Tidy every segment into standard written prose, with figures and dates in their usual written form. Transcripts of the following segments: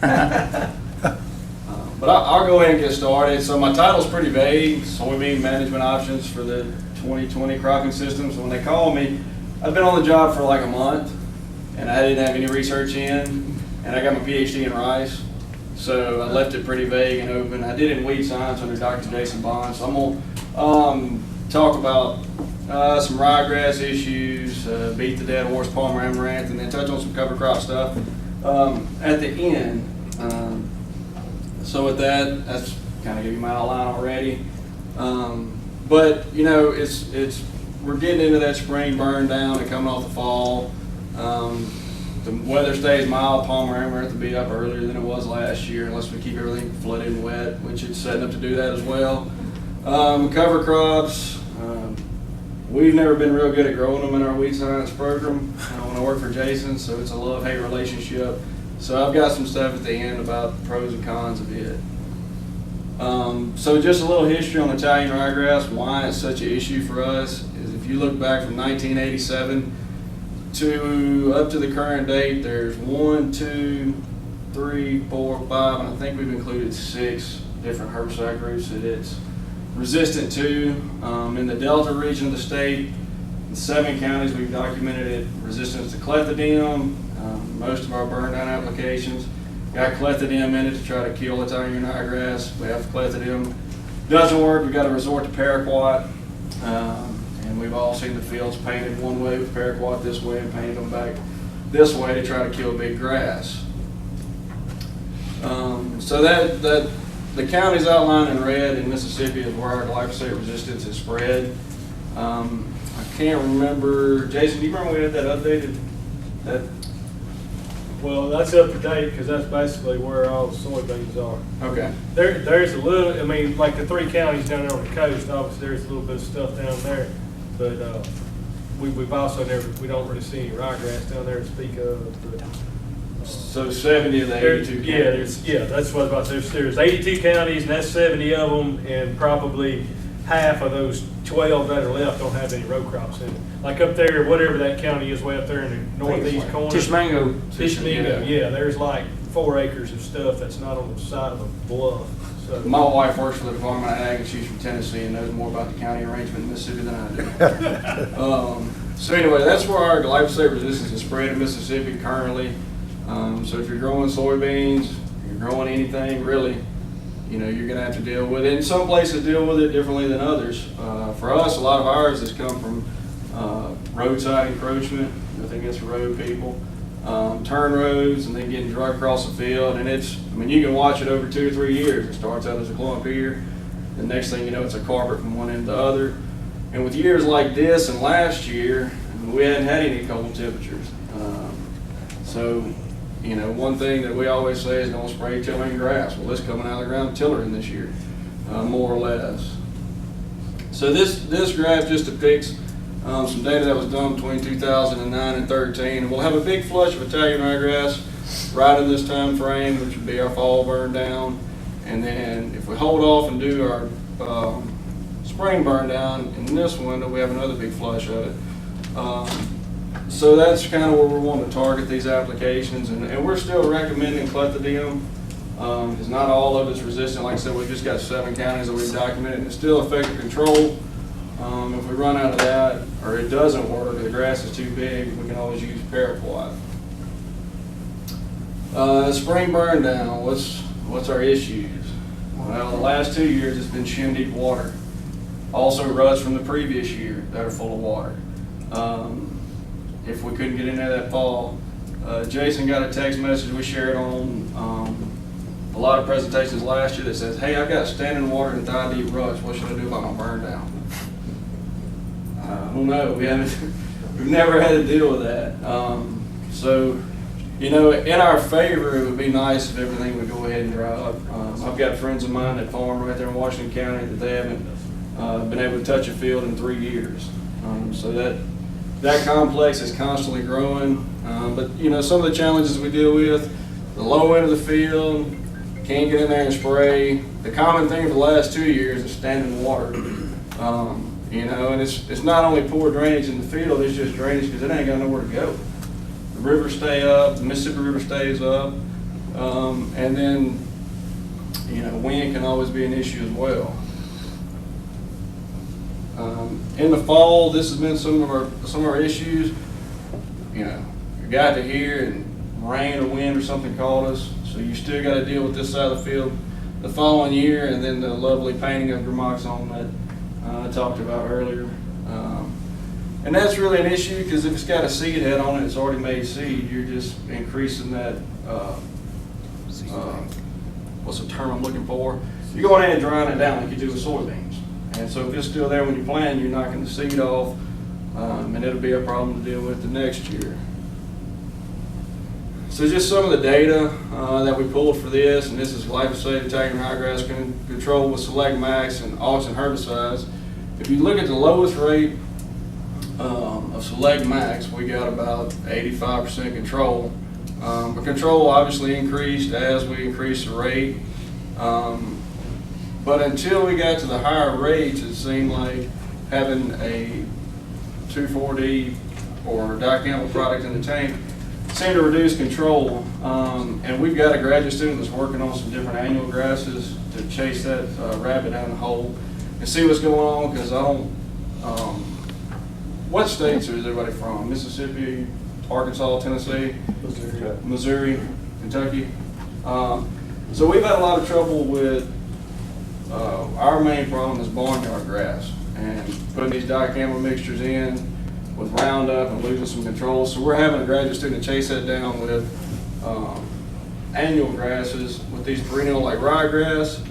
But I'll go ahead and get started. So my title's pretty vague, soybean management options for the 2020 cropping system. So when they call me, I've been on the job for like a month, and I didn't have any research in, and I got my PhD in rice. So I left it pretty vague and open. I did it in weed science under Dr. Jason Bond. So I'm gonna talk about some ryegrass issues, beat the dead horse Palmer amaranth, and then touch on some cover crop stuff at the end. So with that, that's kind of give you my outline already. But you know, we're getting into that spring burn down and coming off the fall. The weather stays mild. Palmer amaranth will be up earlier than it was last year, unless we keep everything flooded and wet, which it's setting up to do that as well. Cover crops. We've never been real good at growing them in our weed science program when I work for Jason, so it's a love-hate relationship. So I've got some stuff at the end about the pros and cons of it. So just a little history on Italian ryegrass, why it's such an issue for us, is if you look back from 1987 to up to the current date, there's 1, 2, 3, 4, 5, and I think we've included 6 different herbicide groups that it's resistant to. In the Delta region of the state, in 7 counties, we've documented it resistance to clethodim. Most of our burn down applications got clethodim in it to try to kill Italian ryegrass. We have clethodim. Doesn't work, we've got to resort to paraquat. And we've all seen the fields painted one way with paraquat this way and painted them back this way to try to kill big grass. So that the counties outlined in red in Mississippi is where our glyphosate resistance is spread. I can't remember, Jason, do you remember we had that updated? Well, that's up to date because that's basically where all the soybeans are. Okay. There's a little, I mean, like the 3 counties down there on the coast, obviously there's a little bit of stuff down there, but we've also we don't really see any ryegrass down there to speak of. But, so 70 of the 82 counties? Yeah, that's what about there's 82 counties and that's 70 of them, and probably half of those 12 that are left don't have any row crops in it. Like up there, whatever that county is way up there in the northeast corner. Tishomingo. Yeah, there's like 4 acres of stuff that's not on the side of a bluff. So My wife works for the Department of Ag, and she's from Tennessee and knows more about the county arrangement in Mississippi than I do. So anyway, that's where our glyphosate resistance is spread in Mississippi currently. So if you're growing soybeans, you're growing anything really, you know, you're going to have to deal with it. And some places deal with it differently than others. For us, a lot of ours has come from roadside encroachment, nothing against road people, turn roads, and then getting drug across the field. And I mean, you can watch it over 2 or 3 years. It starts out as a clump here. The next thing you know, it's a carpet from one end to the other. And with years like this and last year, we hadn't had any cold temperatures. So, you know, one thing that we always say is don't spray tillering grass. Well, it's coming out of the ground tillering this year, more or less. So this graph just depicts some data that was done between 2009 and 13. We'll have a big flush of Italian ryegrass right in this time frame, which would be our fall burn down. And then if we hold off and do our spring burn down in this window, we have another big flush of it. So that's kind of where we're wanting to target these applications, and we're still recommending clethodim. Because not all of it's resistant. Like I said, we've just got 7 counties that we've documented, and it's still effective control. If we run out of that, or it doesn't work, or the grass is too big, we can always use paraquat. Spring burn down, what's our issues? Well, the last 2 years it's been shin-deep water. Also ruts from the previous year that are full of water. If we couldn't get in there that fall, Jason got a text message we shared on a lot of presentations last year that says, hey, I've got standing water and thigh-deep ruts. What should I do about my burn down? I don't know. We've never had to deal with that. So, you know, in our favor, it would be nice if everything would go ahead and dry up. I've got friends of mine that farm right there in Washington County that they haven't been able to touch a field in 3 years. So that complex is constantly growing. But, you know, some of the challenges we deal with, the low end of the field, can't get in there and spray. The common thing for the last 2 years is standing water. You know, and it's not only poor drainage in the field, it's just drainage because it ain't got nowhere to go. The rivers stay up, the Mississippi River stays up. And then, you know, wind can always be an issue as well. In the fall, this has been some of our issues. You know, you got to hear and rain or wind or something caught us, so you still got to deal with this side of the field the following year, and then the lovely painting of gramoxone that I talked about earlier. And that's really an issue because if it's got a seed head on it, it's already made seed, you're just increasing that, what's the term I'm looking for? You're going ahead and drying it down like you do with soybeans. And so if it's still there when you plant, you're knocking the seed off, and it'll be a problem to deal with the next year. So just some of the data that we pulled for this, and this is glyphosate, Italian ryegrass control with Select Max and auxin herbicides. If you look at the lowest rate of Select Max, we got about 85% control. But control obviously increased as we increased the rate. But until we got to the higher rates, it seemed like having a 2,4-D or dicamba product in the tank seemed to reduce control. And we've got a graduate student that's working on some different annual grasses to chase that rabbit down the hole and see what's going on, because I don't, what states is everybody from? Mississippi, Arkansas, Tennessee, Missouri, Kentucky. So we've had a lot of trouble with, our main problem is barnyard grass and putting these dicamba mixtures in with Roundup and losing some control. So we're having a graduate student chase that down with annual grasses with these perennial like ryegrass.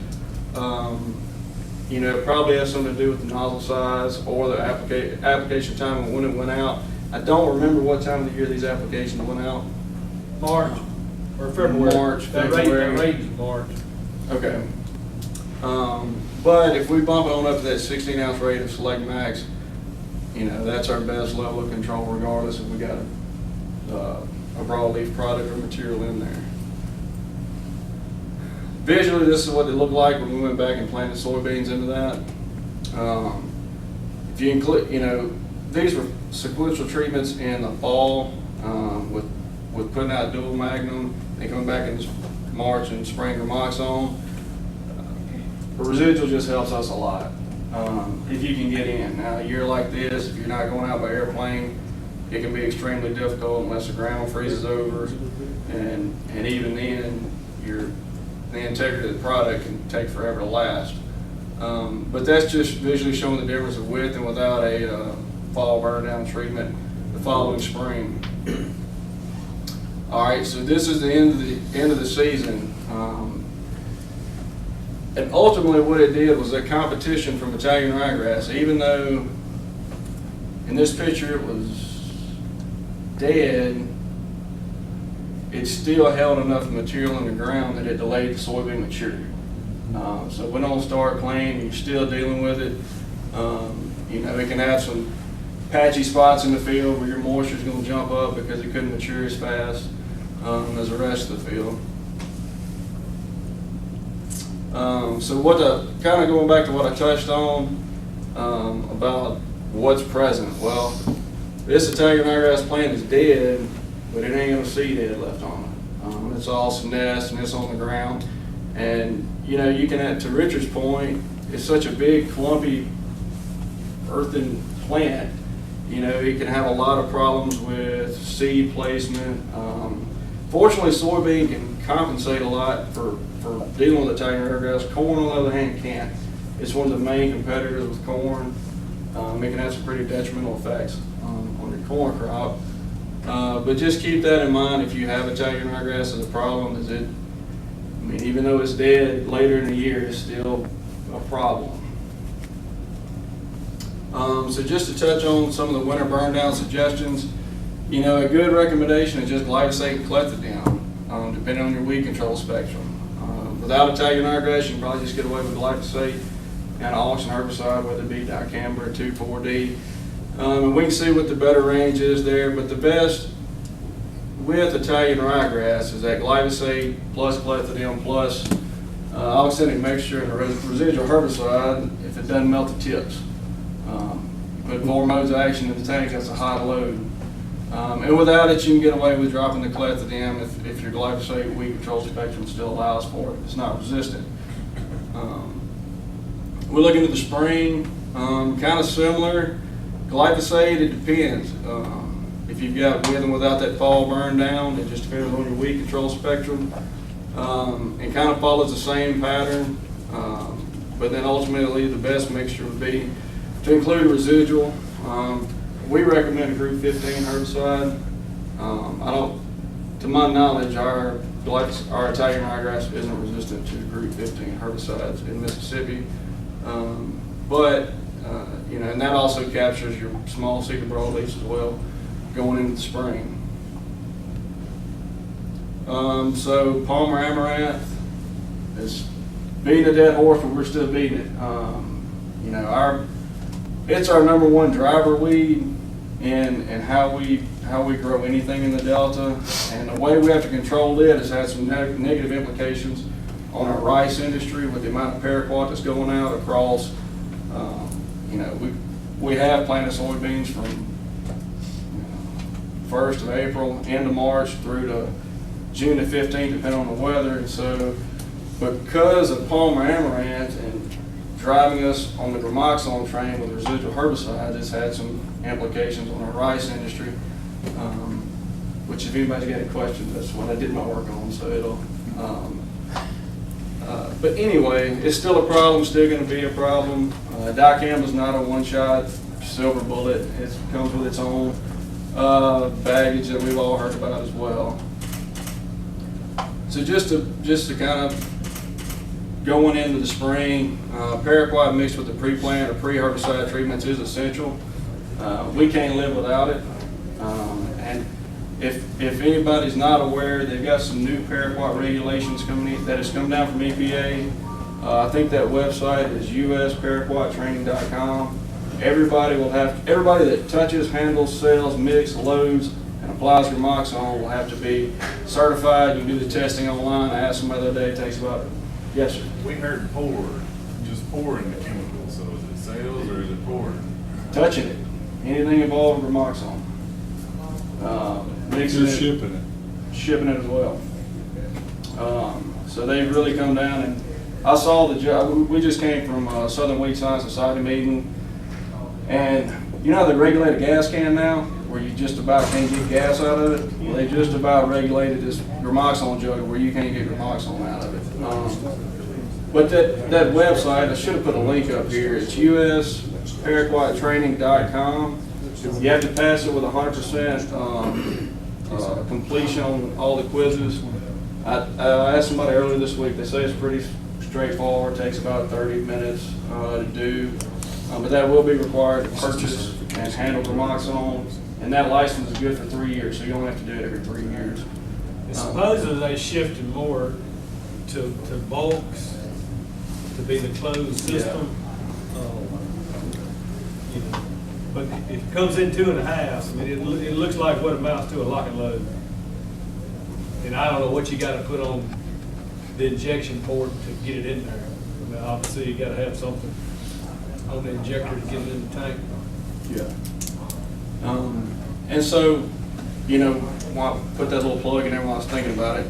You know, it probably has something to do with the nozzle size or the application time and when it went out. I don't remember what time of the year these applications went out. March or February. March, That February. rate is March. Okay. But if we bump it on up to that 16-ounce rate of Select Max, you know, that's our best level of control regardless if we got a broadleaf product or material in there. Visually, this is what it looked like when we went back and planted soybeans into that. If you include, you know, these were sequential treatments in the fall with putting out dual magnum and coming back in March and spraying gramoxone. The residual just helps us a lot if you can get in. Now, a year like this, if you're not going out by airplane, it can be extremely difficult unless the ground freezes over, and even then, the integrity of the product can take forever to last. But that's just visually showing the difference of with and without a fall burn down treatment the following spring. All right, so this is the end of the season. And ultimately what it did was a competition from Italian ryegrass. Even though in this picture it was dead, it still held enough material in the ground that it delayed the soybean maturity. So we don't start playing, you're still dealing with it. You know, it can have some patchy spots in the field where your moisture is going to jump up because it couldn't mature as fast as the rest of the field. So kind of going back to what I touched on about what's present. Well, this Italian ryegrass plant is dead, but it ain't got a seed head left on it. It's all some nest and it's on the ground. And you know, you can, to Richard's point, it's such a big clumpy earthen plant. You know, it can have a lot of problems with seed placement. Fortunately, soybean can compensate a lot for dealing with Italian ryegrass. Corn, on the other hand, can't. It's one of the main competitors with corn. It can have some pretty detrimental effects on your corn crop. But just keep that in mind if you have Italian ryegrass as a problem. I mean, even though it's dead later in the year, it's still a problem. So just to touch on some of the winter burn down suggestions, you know, a good recommendation is just glyphosate and clethodim, depending on your weed control spectrum. Without Italian ryegrass, you can probably just get away with glyphosate and auxin herbicide, whether it be dicamba or 2,4-D. And we can see what the better range is there, but the best with Italian ryegrass is that glyphosate plus clethodim plus oxalic mixture and a residual herbicide if it doesn't melt the tips. Put 4 modes of action in the tank, that's a high load. And without it, you can get away with dropping the clethodim if your glyphosate weed control spectrum still allows for it. It's not resistant. We're looking at the spring, kind of similar. Glyphosate, it depends. If you've got with and without that fall burn down, it just depends on your weed control spectrum. It kind of follows the same pattern, but then ultimately the best mixture would be to include a residual. We recommend a group 15 herbicide. To my knowledge, our Italian ryegrass isn't resistant to group 15 herbicides in Mississippi. And that also captures your small seed broadleafs as well going into the spring. So Palmer Amaranth is beating a dead horse, but we're still beating it. It's our number one driver weed in how we grow anything in the Delta, and the way we have to control it has had some negative implications on our rice industry with the amount of paraquat that's going out across. We have planted soybeans from 1st of April into March through to June the 15th, depending on the weather. And so, because of Palmer Amaranth and driving us on the gramoxone train with residual herbicides, it's had some implications on our rice industry. Which, if anybody's got any questions, that's what I did my work on. So it'll. But anyway, it's still a problem. Still going to be a problem. Dicamba is not a one-shot silver bullet. It comes with its own baggage that we've all heard about as well. So just to kind of going into the spring, paraquat mixed with the pre-plant or pre-herbicide treatments is essential. We can't live without it. And if anybody's not aware, they've got some new paraquat regulations coming in that has come down from EPA. I think that website is usparaquattraining.com. Everybody that touches, handles, sells, mixes, loads, and applies gramoxone will have to be certified. You can do the testing online. I asked somebody the other day, it takes about, yes sir? We heard just pouring the chemicals, so is it sales or is it pouring? Touching it. Anything involved with gramoxone. Mixing it, shipping it as well. So they've really come down, and I saw the job. We just came from Southern Wheat Science Society meeting, and you know how they regulate a gas can now, where you just about can't get gas out of it? Well, they just about regulated this gramoxone jug where you can't get gramoxone out of it. But that website, I should have put a link up here. It's usparaquattraining.com. You have to pass it with 100% completion on all the quizzes. I asked somebody earlier this week. They say it's pretty straightforward. It takes about 30 minutes to do. But that will be required to purchase and handle gramoxone. And that license is good for 3 years, so you don't have to do it every 3 years. And supposedly they shifted more to bulks to be the closed system. But if it comes in 2.5, I mean, it looks like what amounts to a lock and load. And I don't know what you got to put on the injection port to get it in there. I mean, obviously you got to have something on the injector to get it in the tank. Yeah. And so, while I put that little plug in there while I was thinking about it,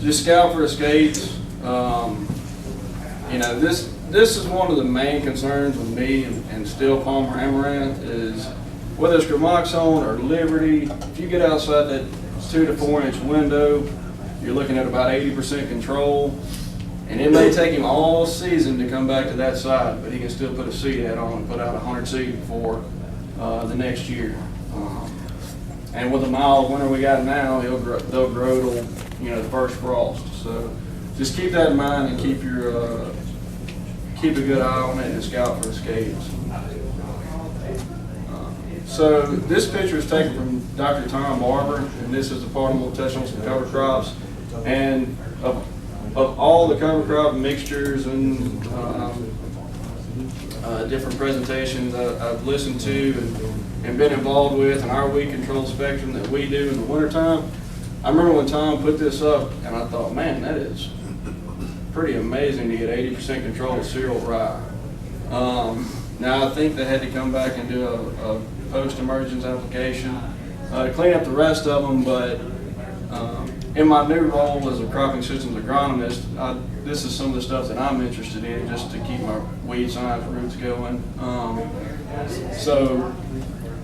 just scout for escapes. This is one of the main concerns with me and still Palmer Amaranth is whether it's gramoxone or Liberty. If you get outside that 2 to 4 inch window, you're looking at about 80% control, and it may take him all season to come back to that side, but he can still put a seed head on and put out 100 seed for the next year. And with the mild winter we got now, they'll grow till the first frost. So just keep that in mind and keep a good eye on it and scout for escapes. So this picture is taken from Dr. Tom Barber, and this is the part I'm going to touch on some cover crops. And of all the cover crop mixtures and different presentations I've listened to and been involved with in our weed control spectrum that we do in the wintertime, I remember when Tom put this up and I thought, man, that is pretty amazing to get 80% control of cereal rye. Now I think they had to come back and do a post-emergence application to clean up the rest of them, but in my new role as a cropping systems agronomist, this is some of the stuff that I'm interested in just to keep my weed science roots going. So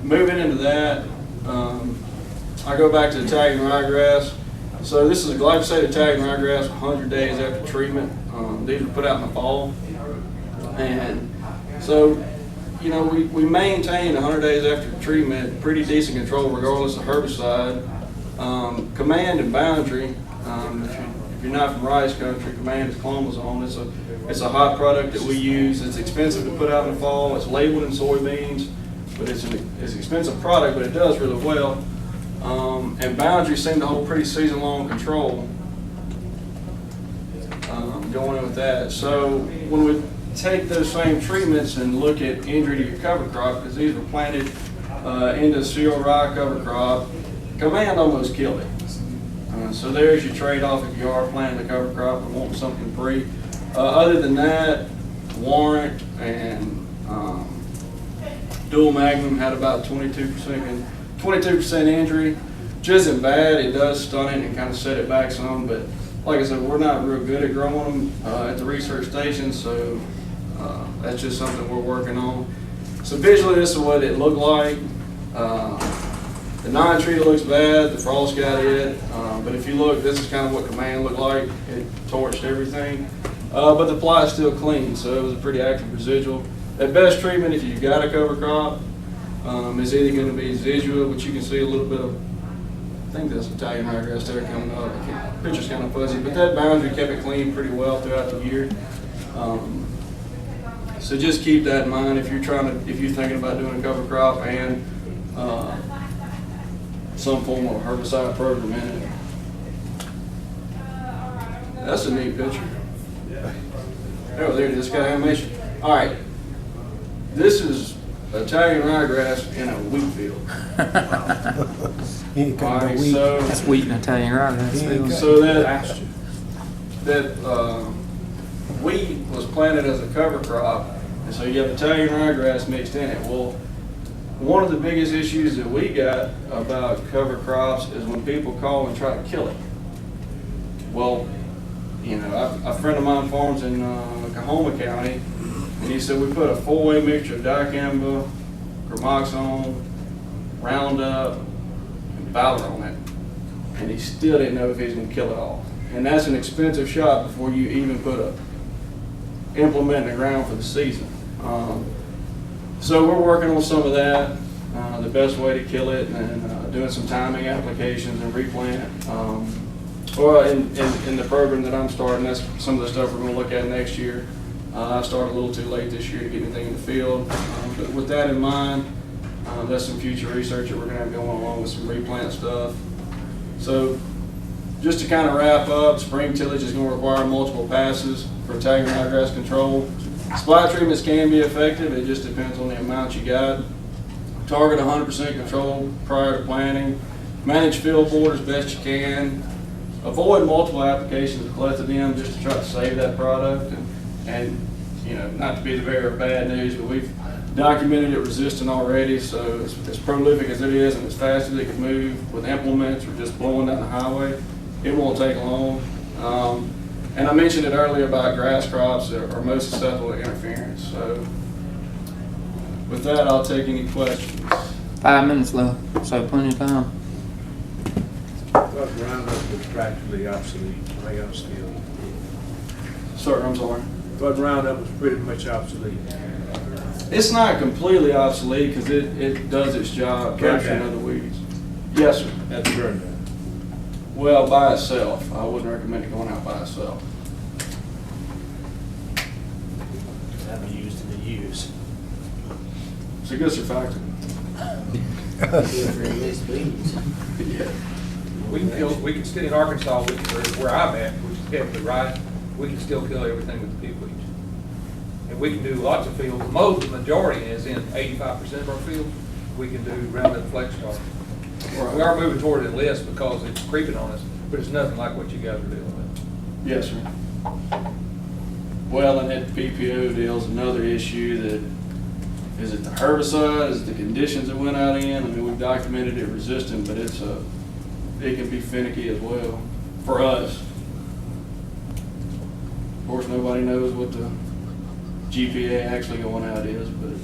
moving into that, I go back to the tagging ryegrass. So this is a glyphosate tagging ryegrass 100 days after treatment. These were put out in the fall. And so, you know, we maintain 100 days after treatment pretty decent control regardless of herbicide. Command and Boundary, if you're not from rice country, Command is clomazone. It's a hot product that we use. It's expensive to put out in the fall. It's labeled in soybeans, but it's an expensive product, but it does really well. And Boundary seem to hold pretty season-long control going in with that. So when we take those same treatments and look at injury to your cover crop, because these were planted into cereal rye cover crop, Command almost killed it. So there's your trade-off if you are planting a cover crop and wanting something free. Other than that, Warrant and Dual Magnum had about 22% injury, which isn't bad. It does stun it and kind of set it back some, but like I said, we're not real good at growing them at the research station, so that's just something we're working on. So visually, this is what it looked like. The non-treated looks bad, the frost got it, but if you look, this is kind of what Command looked like. It torched everything, but the ply is still clean, so it was a pretty active residual. At best treatment, if you've got a cover crop, is either going to be Zidua, which you can see a little bit of, I think that's Italian ryegrass there coming up. The picture's kind of fuzzy, but that Boundary kept it clean pretty well throughout the year. So just keep that in mind if you're thinking about doing a cover crop and some form of herbicide program in it. That's a neat picture. Oh, there it is, got animation. All right, this is Italian ryegrass in a wheat field. All right, so That's wheat and Italian ryegrass. So that wheat was planted as a cover crop, and so you have Italian ryegrass mixed in it. Well, one of the biggest issues that we got about cover crops is when people call and try to kill it. Well, you know, a friend of mine farms in Cahoma County, and he said we put a 4-way mixture of dicamba, gramoxone, Roundup, and Ballard on it, and he still didn't know if he was going to kill it all. And that's an expensive shot before you even put a implement in the ground for the season. So we're working on some of that, the best way to kill it, and doing some timing applications and replant. Well, in the program that I'm starting, that's some of the stuff we're going to look at next year. I started a little too late this year to get anything in the field. But with that in mind, that's some future research that we're going to have going along with some replant stuff. So just to kind of wrap up, spring tillage is going to require multiple passes for tagging ryegrass control. Supply treatments can be effective, it just depends on the amount you got. Target 100% control prior to planting. Manage field board as best you can. Avoid multiple applications of clethodim just to try to save that product. And you know, not to be the bearer of bad news, but we've documented it resistant already, so as prolific as it is and as fast as it can move with implements or just blowing down the highway, it won't take long. And I mentioned it earlier about grass crops that are most susceptible to interference. So with that, I'll take any questions. 5 minutes left, so plenty of time. What Roundup was practically obsolete, layout still. Sir, I'm sorry. But Roundup was pretty much obsolete. It's not completely obsolete because it does its job capturing other weeds. Yes, sir. That's burn. Well, by itself. I wouldn't recommend it going out by itself. Haven't used in the use. It's a good surfactant. Yeah. We can still, in Arkansas, where I'm at, which is heavily right, we can still kill everything with the pig weeds. And we can do lots of fields, the majority is in 85% of our fields, we can do Roundup Flex Star. We are moving toward it less because it's creeping on us, but it's nothing like what you guys are dealing with. Yes, sir. Well, and that PPO deal is another issue that Is it the herbicide? Is it the conditions it went out in? I mean, we've documented it resistant, but it can be finicky as well for us. Of course, nobody knows what the GPA actually going out is, but